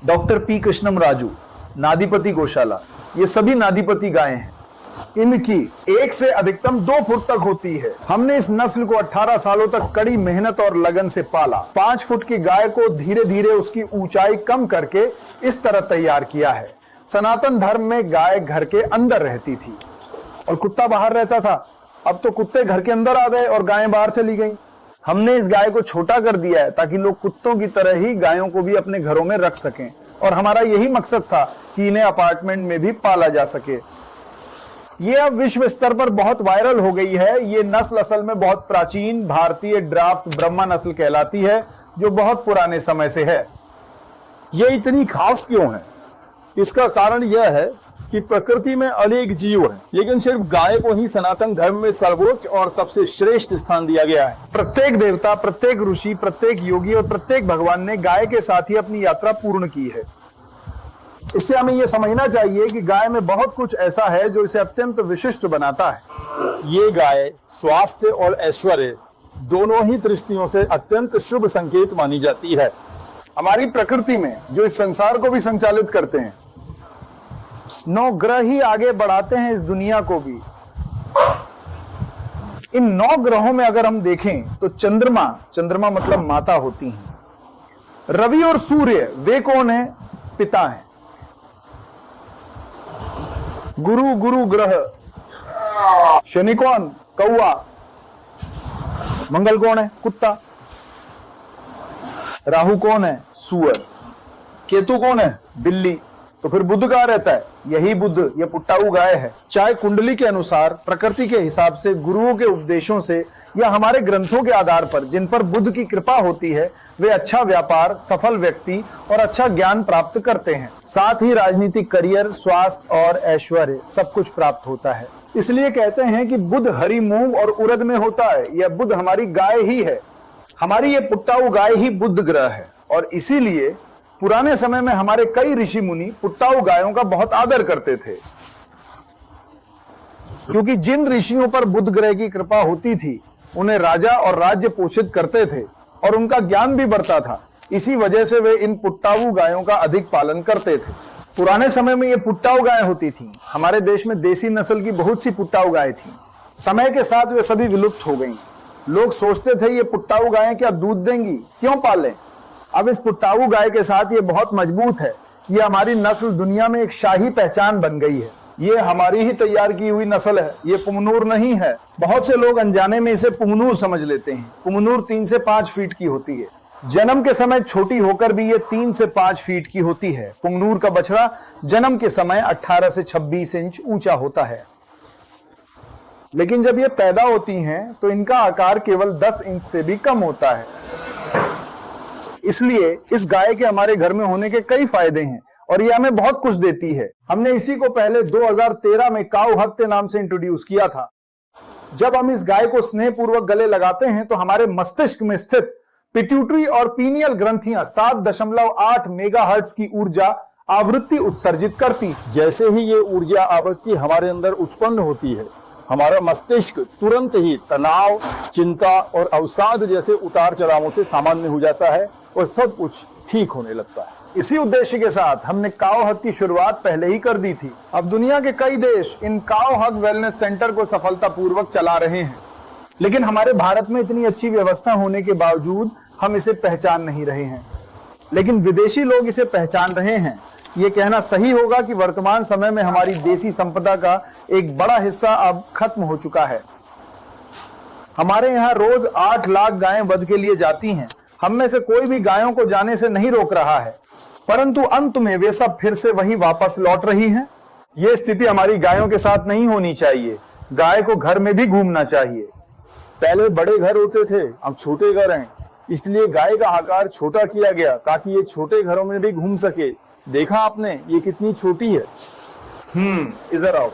Doctor P कृष्णम राजू, नादीपति गौशाला, ये सभी नादीपति गायें हैं। इनकी 1 से अधिकतम 2 फुट तक होती है। हमने इस नस्ल को 18 सालों तक कड़ी मेहनत और लगन से पाला। 5 फुट की गाय को धीरे धीरे उसकी ऊंचाई कम करके इस तरह तैयार किया है। सनातन धर्म में गाय घर के अंदर रहती थी और कुत्ता बाहर रहता था। अब तो कुत्ते घर के अंदर आ गए और गायें बाहर चली गई। हमने इस गाय को छोटा कर दिया है ताकि लोग कुत्तों की तरह ही गायों को भी अपने घरों में रख सकें, और हमारा यही मकसद था कि इन्हें अपार्टमेंट में भी पाला जा सके। ये अब विश्व स्तर पर बहुत वायरल हो गई है। ये नस्ल असल में बहुत प्राचीन भारतीय ड्राफ्ट ब्रह्मा नस्ल कहलाती है, जो बहुत पुराने समय से है। ये इतनी खास क्यों है? इसका कारण यह है कि प्रकृति में अनेक जीव हैं, लेकिन सिर्फ गाय को ही सनातन धर्म में सर्वोच्च और सबसे श्रेष्ठ स्थान दिया गया है। प्रत्येक देवता, प्रत्येक ऋषि, प्रत्येक योगी और प्रत्येक भगवान ने गाय के साथ ही अपनी यात्रा पूर्ण की है। इससे हमें यह समझना चाहिए कि गाय में बहुत कुछ ऐसा है जो इसे अत्यंत विशिष्ट बनाता है। ये गाय स्वास्थ्य और ऐश्वर्य दोनों ही दृष्टियों से अत्यंत शुभ संकेत मानी जाती है। हमारी प्रकृति में जो इस संसार को भी संचालित करते हैं, 9 ग्रह ही आगे बढ़ाते हैं इस दुनिया को भी। इन 9 ग्रहों में अगर हम देखें तो चंद्रमा मतलब माता होती हैं। रवि और सूर्य वे कौन है? पिता हैं। गुरु ग्रह। शनि कौन? कौआ। मंगल कौन है? कुत्ता। राहु कौन है? सूअर। केतु कौन है? बिल्ली। तो फिर बुध कहाँ रहता है? यही बुध, ये पुट्टाऊ गाय है। चाहे कुंडली के अनुसार, प्रकृति के हिसाब से, गुरुओं के उपदेशों से या हमारे ग्रंथों के आधार पर जिन पर बुध की कृपा होती है, वे अच्छा व्यापार, सफल व्यक्ति और अच्छा ज्ञान प्राप्त करते हैं। साथ ही राजनीतिक करियर, स्वास्थ्य और ऐश्वर्य सब कुछ प्राप्त होता है। इसलिए कहते हैं कि बुध हरी मूंग और उड़द में होता है। यह बुध हमारी गाय ही है। हमारी ये पुट्टाऊ गाय ही बुध ग्रह है, और इसीलिए पुराने समय में हमारे कई ऋषि मुनि पुट्टाऊ गायों का बहुत आदर करते थे, क्योंकि जिन ऋषियों पर बुध ग्रह की कृपा होती थी उन्हें राजा और राज्य पोषित करते थे और उनका ज्ञान भी बढ़ता था। इसी वजह से वे इन पुट्टाऊ गायों का अधिक पालन करते थे। पुराने समय में ये पुट्टाऊ गाय होती थी। हमारे देश में देसी नस्ल की बहुत सी पुट्टाऊ गाय थी। समय के साथ वे सभी विलुप्त हो गईं। लोग सोचते थे ये पुट्टाऊ गायें क्या दूध देंगी, क्यों पालें? अब इस पुट्टाऊ गाय के साथ ये बहुत मजबूत है। ये हमारी नस्ल दुनिया में एक शाही पहचान बन गई है। ये हमारी ही तैयार की हुई नस्ल है, ये पुंगनूर नहीं है। बहुत से लोग अनजाने में इसे पुंगनूर समझ लेते हैं। पुंगनूर 3 से 5 फीट की होती है। जन्म के समय छोटी होकर भी ये 3 से 5 फीट की होती है। पुंगनूर का बछड़ा जन्म के समय 18 से 26 इंच ऊंचा होता है, लेकिन जब ये पैदा होती हैं तो इनका आकार केवल 10 इंच से भी कम होता है। इसलिए इस गाय के हमारे घर में होने के कई फायदे हैं और ये हमें बहुत कुछ देती है। हमने इसी को पहले 2013 में काऊ हक के नाम से इंट्रोड्यूस किया था। जब हम इस गाय को स्नेहपूर्वक गले लगाते हैं तो हमारे मस्तिष्क में स्थित पिट्यूटरी और पीनियल ग्रंथियां 7.8 मेगाहर्ट्ज की ऊर्जा आवृत्ति उत्सर्जित करती। जैसे ही ये ऊर्जा आवृत्ति हमारे अंदर उत्पन्न होती है, हमारा मस्तिष्क तुरंत ही तनाव, चिंता और अवसाद जैसे उतार चढ़ावों से सामान्य हो जाता है और सब कुछ ठीक होने लगता है। इसी उद्देश्य के साथ हमने काऊ हक की शुरुआत पहले ही कर दी थी। अब दुनिया के कई देश इन काऊ हक वेलनेस सेंटर को सफलतापूर्वक चला रहे हैं, लेकिन हमारे भारत में इतनी अच्छी व्यवस्था होने के बावजूद हम इसे पहचान नहीं रहे हैं। लेकिन विदेशी लोग इसे पहचान रहे हैं। ये कहना सही होगा कि वर्तमान समय में हमारी देसी संपदा का एक बड़ा हिस्सा अब खत्म हो चुका है। हमारे यहाँ रोज 8 लाख गायें वध के लिए जाती हैं। हम में से कोई भी गायों को जाने से नहीं रोक रहा है, परंतु अंत में वे सब फिर से वही वापस लौट रही हैं। ये स्थिति हमारी गायों के साथ नहीं होनी चाहिए। गाय को घर में भी घूमना चाहिए। पहले बड़े घर होते थे, अब छोटे घर हैं, इसलिए गाय का आकार छोटा किया गया ताकि ये छोटे घरों में भी घूम सके। देखा आपने ये कितनी छोटी है? इधर आओ।